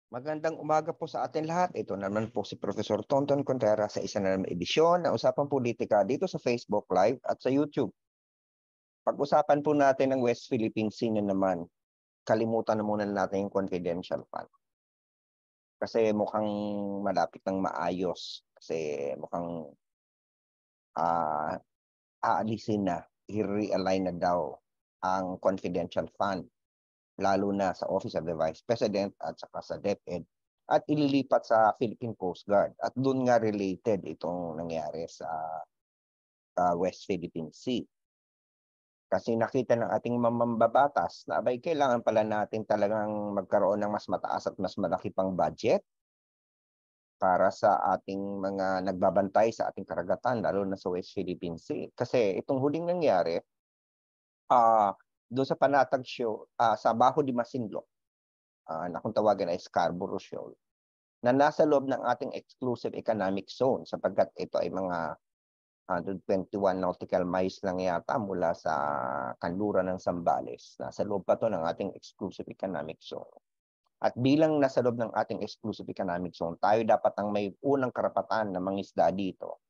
Magandang umaga po sa atin lahat. Ito naman po si Professor Tonton Contreras sa isa na naman edisyon ng Usapang Politika dito sa Facebook Live at sa YouTube. Pag-usapan po natin ang West Philippine Sea na naman. Kalimutan na muna natin yung confidential fund. Kasi mukhang malapit ng maayos. Kasi mukhang aalisin na, i-realign na daw ang confidential fund. Lalo na sa Office of the Vice President at saka sa DepEd at ililipat sa Philippine Coast Guard. At doon nga related itong nangyari sa West Philippine Sea. Kasi nakita ng ating mambabatas na abay kailangan pala natin talagang magkaroon ng mas mataas at mas malaki pang budget para sa ating mga nagbabantay sa ating karagatan, lalo na sa West Philippine Sea. Kasi itong huling nangyari, doon sa Panatag Shoal, sa Bajo de Masinloc, na kung tawagan ay Scarborough Shoal, na nasa loob ng ating exclusive economic zone sapagkat ito ay mga 121 nautical miles lang yata mula sa kanluran ng Zambales. Nasa loob pa to ng ating exclusive economic zone. At bilang nasa loob ng ating exclusive economic zone, tayo dapat ang may unang karapatan na mangisda dito.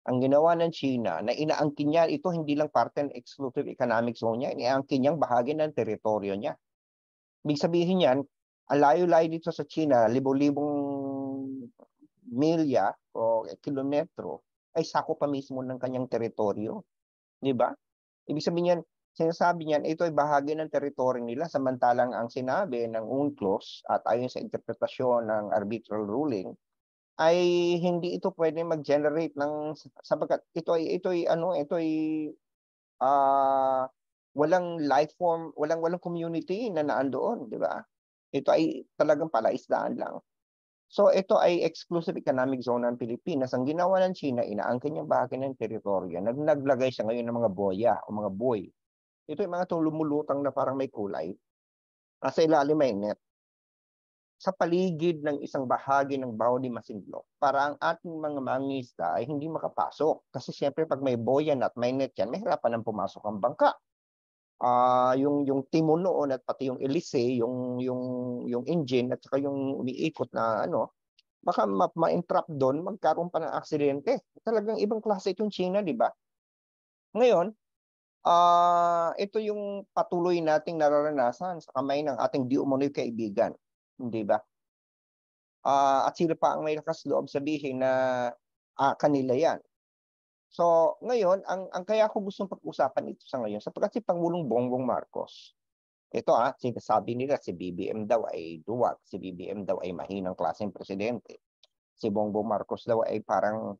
Ang ginawa ng China, na inaangkin niya, ito hindi lang parte ng exclusive economic zone niya, inaangkin niyang bahagi ng teritoryo niya. Ibig sabihin yan, ang layo-layo dito sa China, libo-libong milya o kilometro, ay sako pa mismo ng kanyang teritoryo. Di ba? Ibig sabihin yan, sinasabi niyan, ito ay bahagi ng teritoryo nila, samantalang ang sinabi ng UNCLOS at ayon sa interpretasyon ng arbitral ruling, ay hindi ito pwede mag-generate ng sapagkat ito ay walang life form, walang community na naandoon, di ba? Ito ay talagang palaisdaan lang. So ito ay exclusive economic zone ng Pilipinas. Ang ginawa ng China, inaangkin niyang bahagi ng teritoryo. Naglagay siya ngayon ng mga boya o mga buoy. Ito ay mga lumulutang na parang may kulay. Nasa ilalim may net. Sa paligid ng isang bahagi ng Baho de Masinloc para ang ating mga mangingisda ay hindi makapasok. Kasi siyempre pag may boyan at may net yan, may hirapan ng pumasok ang bangka. Yung timon noon at pati yung elise, yung engine at saka yung umiikot na baka ma-entrap doon, magkaroon pa ng aksidente. Talagang ibang klase itong China, di ba? Ngayon, ito yung patuloy nating nararanasan sa kamay ng ating di umano'y kaibigan. Di ba? At sila pa ang may lakas loob sabihin na kanila yan. So, ngayon, ang kaya ko gustong pag-usapan ito sa ngayon, sapagkat si Pangulong Bongbong Marcos, ito sinasabi nila si BBM daw ay duwag, si BBM daw ay mahinang klaseng presidente. Si Bongbong Marcos daw ay parang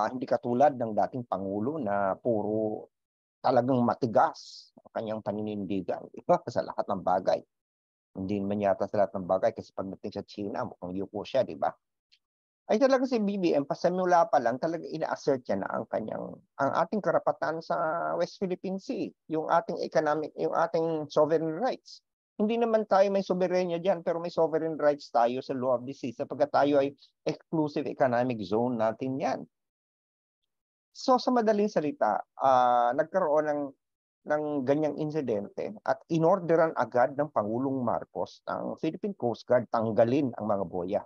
hindi katulad ng dating Pangulo na puro talagang matigas ang kanyang paninindigan. Diba? Sa lahat ng bagay. Hindi naman yata sa lahat ng bagay kasi pagdating sa China, mukhang yuko siya, di ba? Ay talaga si BBM, pasimula pa lang, talaga ina-assert niya na ang ating karapatan sa West Philippine Sea, yung ating economic, yung ating sovereign rights. Hindi naman tayo may soberenya diyan, pero may sovereign rights tayo sa law of the sea sapagkat tayo ay exclusive economic zone natin yan. So sa madaling salita, nagkaroon ng ganyang insidente at inorderan agad ng Pangulong Marcos ng Philippine Coast Guard tanggalin ang mga boya.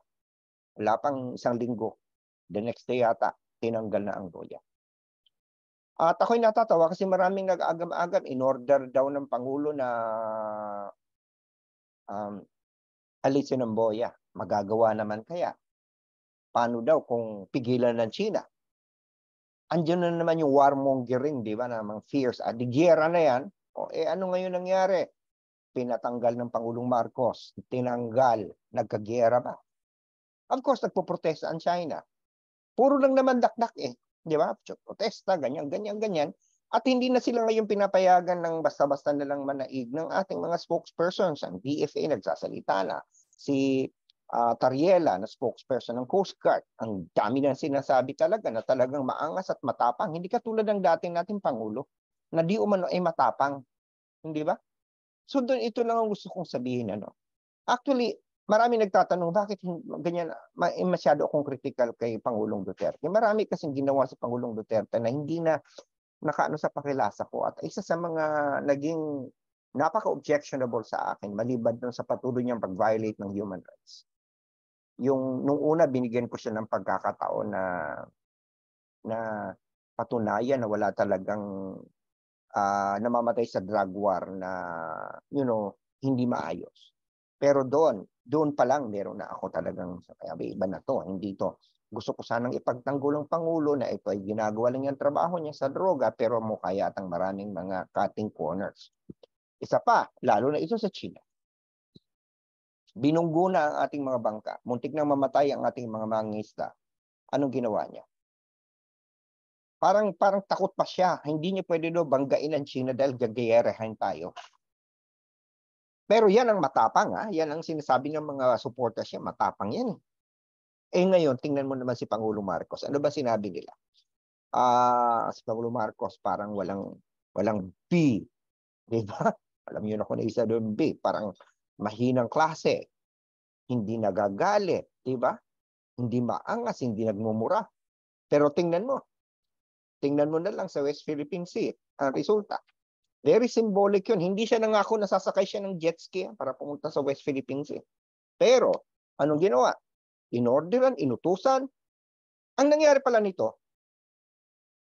Wala pang isang linggo. The next day yata, tinanggal na ang boya. At ako'y natatawa kasi maraming nag-agam-agam. In-order daw ng Pangulo na alisin ang boya. Magagawa naman kaya. Paano daw kung pigilan ng China? Andiyan na naman yung warmongering, di ba, na mga fears. Di giyera na yan. Ano ngayon nangyari? Pinatanggal ng Pangulong Marcos. Tinanggal. Nagkagiyera ba? Of course, nagpo-protesta ang China. Puro lang naman dakdak Di ba? Protesta, ganyan. At hindi na sila ngayon pinapayagan ng basta-basta nalang manaig ng ating mga spokespersons. Ang DFA nagsasalita na. Si Tariela na spokesperson ng Coast Guard. Ang dami na sinasabi talaga na talagang maangas at matapang. Hindi katulad ng dating nating Pangulo na di umano ay matapang. Hindi ba? So doon ito lang ang gusto kong sabihin. Actually, marami nagtatanong bakit ganyan, masyado akong critical kay Pangulong Duterte. Marami kasing ginawa si Pangulong Duterte na hindi na nakaano sa pakilasa ko at isa sa mga naging napaka-objectionable sa akin maliban dun sa patuloy niyang pag-violate ng human rights. Nung una, binigyan ko siya ng pagkakataon na patunayan na wala talagang namamatay sa drug war na, hindi maayos. Pero doon pa lang meron na ako talagang, iba na to, hindi to. Gusto ko sanang ipagtanggol ang Pangulo na ito ay ginagawa lang yung trabaho niya sa droga, pero mukha yatang maraming mga cutting corners. Isa pa, lalo na ito sa China. Binunggo na ang ating mga bangka. Muntik nang mamatay ang ating mga mangingisda. Anong ginawa niya? Parang takot pa siya. Hindi niya pwede banggain ang China dahil gagayerahin tayo. Pero yan ang matapang, yan ang sinasabi ng mga supporters niya, matapang yan. Ngayon, tingnan mo naman si Pangulo Marcos. Ano ba sinabi nila? Si Pangulo Marcos parang walang B. Diba? Alam niyo na kung isa doon B. Parang mahinang klase. Hindi nagagalit. Diba? Hindi maangas, hindi nagmumura. Pero tingnan mo na lang sa West Philippine Sea ang resulta. Very symbolic yun. Hindi siya nangako na sasakay siya ng jet ski para pumunta sa West Philippine Sea. Pero, anong ginawa? Inorderan, inutusan. Ang nangyari pala nito,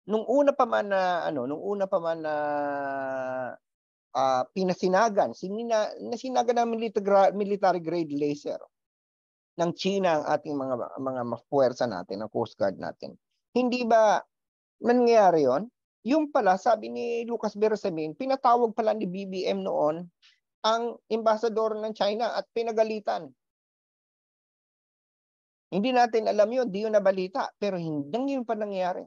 nung una pa man na pinasinagan, nasinagan ng military grade laser ng China ang ating mga puwersa natin, ang Coast Guard natin. Hindi ba nangyari yon? Yung pala, sabi ni Lucas Bersamin, pinatawag pala ni BBM noon ang ambassador ng China at pinagalitan. Hindi natin alam yun, di yun nabalita, pero hindi yun pa nangyari.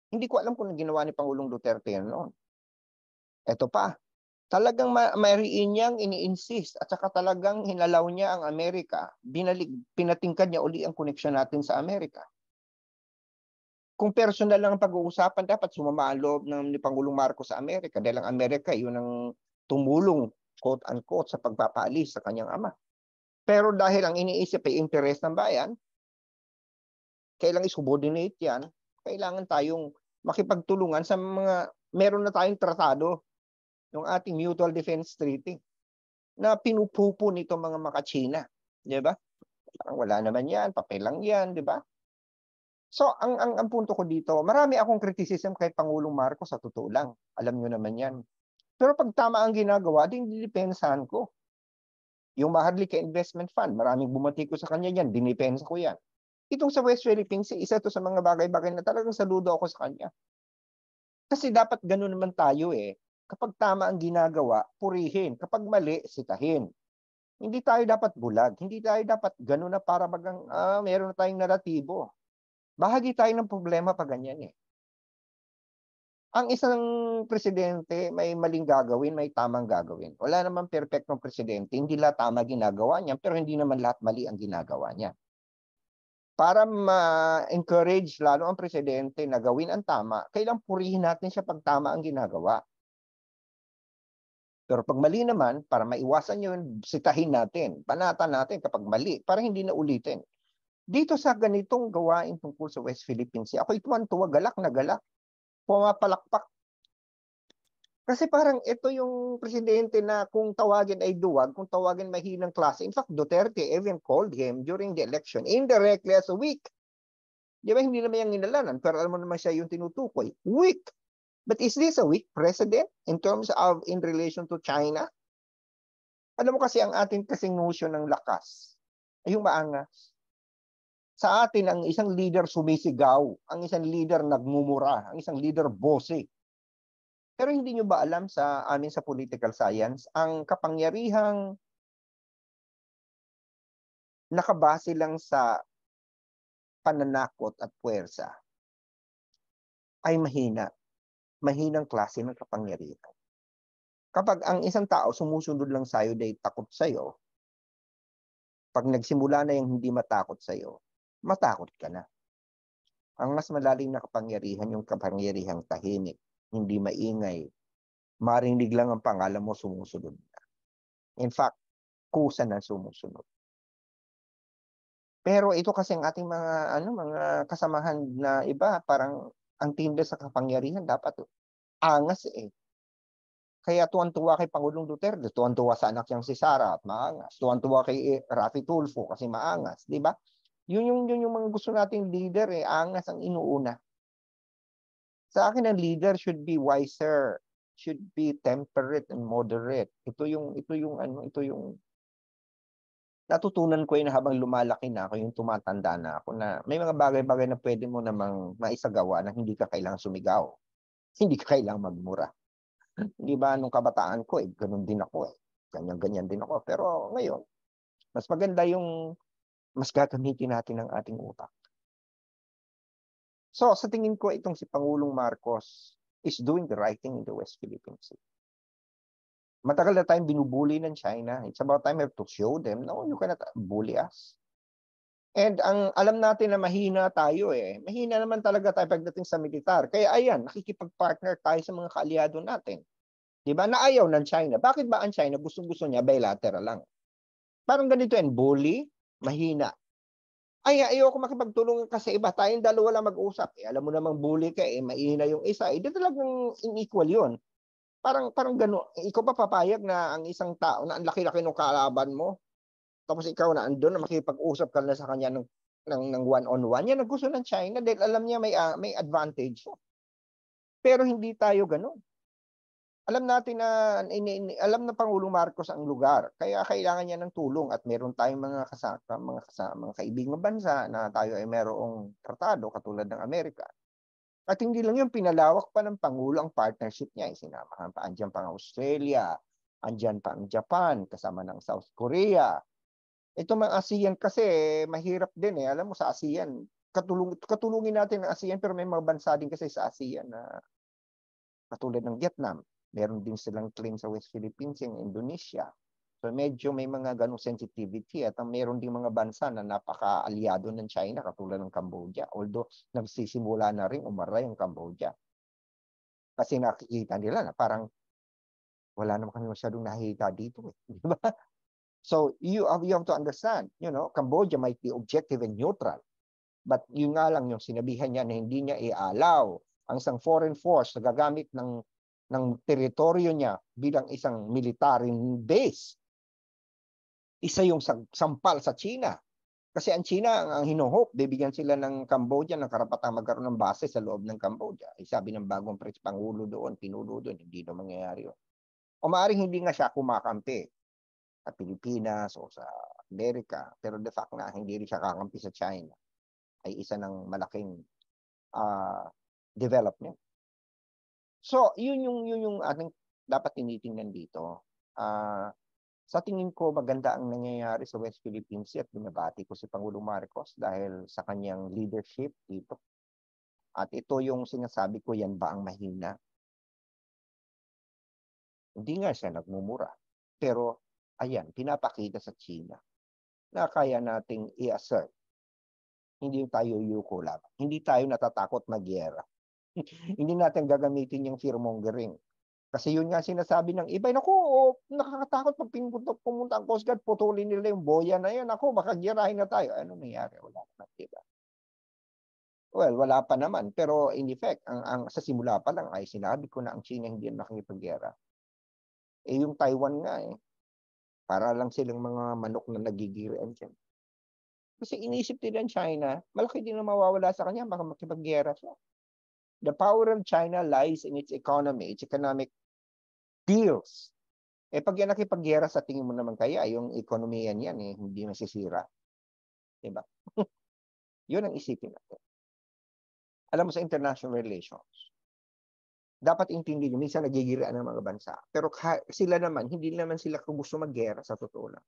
Hindi ko alam kung ginawa ni Pangulong Duterte yan noon. Ito pa, talagang mariin niyang ini-insist at saka talagang hinalaw niya ang Amerika, pinatingkad niya uli ang koneksyon natin sa Amerika. Kung personal lang ang pag-uusapan, dapat sumama ang loob ni Pangulong Marcos sa Amerika dahil ang Amerika yun ang tumulong, quote-unquote, sa pagpapaalis sa kanyang ama. Pero dahil ang iniisip ay interest ng bayan, kailangan isubordinate yan, kailangan tayong makipagtulungan sa meron na tayong tratado, yung ating Mutual Defense Treaty, na pinupupo nito mga maka-China. Di ba? Wala naman yan, papel lang yan, di ba? So, ang punto ko dito, marami akong criticism kay Pangulong Marcos sa totoo lang. Alam nyo naman yan. Pero pag tama ang ginagawa, dinidepensahan ko. Yung Maharlika Investment Fund, maraming bumati ko sa kanya yan, dinipensa ko yan. Itong sa West Philippine Sea, isa to sa mga bagay-bagay na talagang saludo ako sa kanya. Kasi dapat gano'n naman tayo Kapag tama ang ginagawa, purihin. Kapag mali, sitahin. Hindi tayo dapat bulag. Hindi tayo dapat gano'n na para bagang meron na tayong naratibo. Bahagi tayo ng problema pag ganyan Ang isang presidente may maling gagawin, may tamang gagawin. Wala naman perfectong presidente. Hindi lahat tama ginagawa niya, pero hindi naman lahat mali ang ginagawa niya. Para ma-encourage lalo ang presidente na gawin ang tama, kailang purihin natin siya pag tama ang ginagawa. Pero pag mali naman, para maiwasan yun, sitahin natin, banatan natin kapag mali, para hindi na ulitin. Dito sa ganitong gawain tungkol sa West Philippine Sea, ako'y tuwan-tuwa, galak na galak, pumapalakpak. Kasi parang ito yung presidente na kung tawagin ay duwag, kung tawagin mahinang klase. In fact, Duterte even called him during the election, indirectly as a weak. Di ba, hindi naman yung inalanan, pero alam mo naman siya yung tinutukoy. Weak. But is this a weak president in terms of in relation to China? Alam mo kasi ang ating kasing notion ng lakas ay yung maangas. Sa atin, ang isang leader sumisigaw, ang isang leader nagmumura, ang isang leader bossy. Pero hindi nyo ba alam sa amin sa political science, ang kapangyarihang nakabase lang sa pananakot at puwersa ay mahina. Mahinang klase ng kapangyarihan. Kapag ang isang tao sumusunod lang sa'yo dahil takot sa'yo, pag nagsimula na yung hindi matakot sa'yo, matakot ka na. Ang mas malalim na kapangyarihan, yung kapangyarihang tahimik, hindi maingay, marinig lang ang pangalan mo, sumusunod na. In fact, kusa na sumusunod. Pero ito kasi ang ating mga kasamahan na iba, parang ang tinda sa kapangyarihan dapat angas Kaya tuwan-tuwa kay Pangulong Duterte, tuwan-tuwa sa anak niyang si Sara at maangas, tuwan-tuwa kay Raffy Tulfo kasi maangas, di ba? Yun yung mga gusto nating leader eh, angas ang inuuna. Sa akin ang leader should be wiser, should be temperate and moderate. Ito yung natutunan ko yun habang lumalaki na ako, yung tumatanda na ako, na may mga bagay-bagay na pwede mo namang maisagawa na hindi ka kailangang sumigaw. Hindi ka kailangang magmura. Di ba, nung kabataan ko, ganun din ako eh. Ganyan-ganyan din ako. Pero ngayon, mas maganda yung mas gagamitin natin ang ating utak. So, sa tingin ko, itong si Pangulong Marcos is doing the right thing in the West Philippine Sea. Matagal na tayong binubuli ng China. It's about time to show them, no, you cannot bully us. And ang alam natin na mahina tayo eh. Mahina naman talaga tayo pagdating sa militar. Kaya ayan, nakikipag-partner tayo sa mga kaalyado natin. Di ba? Na ayaw ng China. Bakit ba ang China gusto niya bilateral lang? Parang ganito yan, bully, mahina. Ay, ayoko makipagtulungan kasi iba. Tayong dalawa lang mag-usap. Eh, alam mo namang bully ka eh, mahina yung isa. Eh, di talagang unequal yun. Parang gano'n. Ikaw pa papayag na ang isang tao na ang laki-laki ng kalaban mo, tapos ikaw na andun na makipag-usap ka na sa kanya ng one-on-one. Yan ang gusto ng China dahil alam niya may advantage. Pero hindi tayo gano'n. Alam natin na alam na Pangulong Marcos ang lugar. Kaya kailangan niya ng tulong at meron tayong mga kaibigang bansa na tayo ay merong tratado katulad ng Amerika. At hindi lang yun, pinalawak pa ng Pangulo ang partnership niya. Sinamahan pa, andyan pa ang Australia, andyan pa ang Japan, kasama ng South Korea. Ito mga ASEAN kasi, mahirap din eh. Alam mo sa ASEAN, katulungin natin ang ASEAN, pero may mga bansa din kasi sa ASEAN na katulad ng Vietnam. Meron din silang claim sa West Philippines, yung Indonesia. So medyo may mga ganong sensitivity at meron din mga bansa na napaka-aliado ng China katulad ng Cambodia. Although nagsisimula na rin umaray ang Cambodia. Kasi nakikita nila na parang wala naman kami masyadong nakikita dito. Di ba? So you have to understand, Cambodia might be objective and neutral. But yun nga lang yung sinabihan niya na hindi niya i-allow ang isang foreign force na gagamit ng teritoryo niya bilang isang military base. Isa yung sampal sa China. Kasi ang China, ang hinuhope, bibigyan sila ng Cambodia ng karapatang magkaroon ng base sa loob ng Cambodia. Ay sabi ng bagong Pangulo doon, pinulo doon, hindi na mangyayari yun. O maaaring hindi nga siya kumakampi sa Pilipinas o sa Amerika, pero the fact na hindi rin siya kakampi sa China ay isa ng malaking development. So, yun yung ating dapat tinitingnan dito. Sa tingin ko, maganda ang nangyayari sa West Philippine Sea at binabati ko si Pangulong Marcos dahil sa kanyang leadership dito. At ito yung sinasabi ko, yan ba ang mahina? Hindi nga siya nagmumura. Pero, ayan, pinapakita sa China na kaya nating i-assert. Hindi tayo yuko lang. Hindi tayo natatakot magyera. Hindi natin gagamitin yung fear-mongering. Kasi yun nga sinasabi ng iba, naku, nakakatakot pag pumunta ang Coast Guard, putulin nila yung boya na yan. Ako, baka girahin na tayo. Ano nangyari? Wala naman, diba? Well, wala pa naman. Pero in effect, sa simula pa lang ay sinabi ko na ang China hindi nakikipaggera. Eh yung Taiwan nga eh. Para lang silang mga manok na nagigirian dyan. Kasi inisip nila ng China, malaki din na mawawala sa kanya, baka makipaggera siya. The power of China lies in its economy, its economic deals. Eh pag yan nakipaggera, sa tingin mo naman kaya, yung ekonomiya niyan eh, hindi masisira. Diba? Yun ang isipin natin. Alam mo sa international relations, dapat intindihin, minsan nagigirian ng mga bansa. Pero sila naman, hindi naman sila gusto maggera sa totoo lang.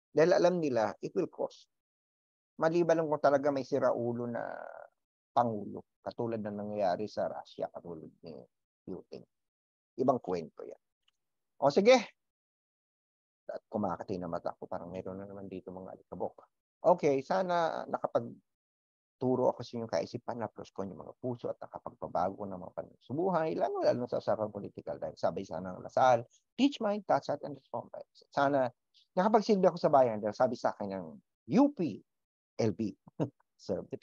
Dahil alam nila, it will cost. Maliban lang kung talaga may siraulo na pangulo, katulad ng nangyayari sa Russia, katulad ni Putin. Ibang kwento yan. O sige, at kumakati na mata ko, parang meron na naman dito mga alikabok. Okay, sana nakapagturo ako sa inyong kaisipan na plus ko yung mga puso at nakapagpabago ng mga pansubuhay, lalo sa usapang political dahil sabay sana ng Lasal, teach mind, touch heart, and respond. Sana nakapagsilbi ako sa bayan dahil sabi sa akin ng UP, LB, serve the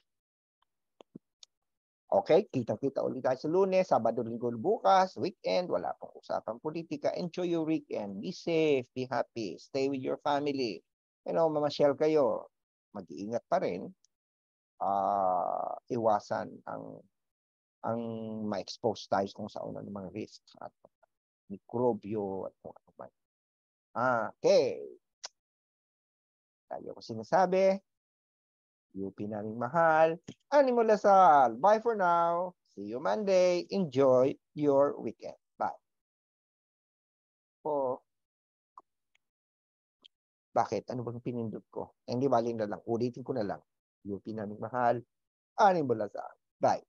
Okay, kita-kita ulit tayo sa Lunes, Sabado, Linggo, bukas, weekend, wala pang usapang politika. Enjoy your weekend. Be safe, be happy, stay with your family. Mamasyal kayo. Mag-iingat pa rin. Iwasan ang ma-expose tayo kung saan ng mga risks at mikrobyo at kung ano man. Okay. Tayo ko sinasabi, UP naming mahal, Animo Lasal. Bye for now. See you Monday. Enjoy your weekend. Bye. Bakit? Ano bang pinindot ko? Hindi bali na lang. Ulitin ko na lang. UP naming mahal, Animo Lasal. Bye.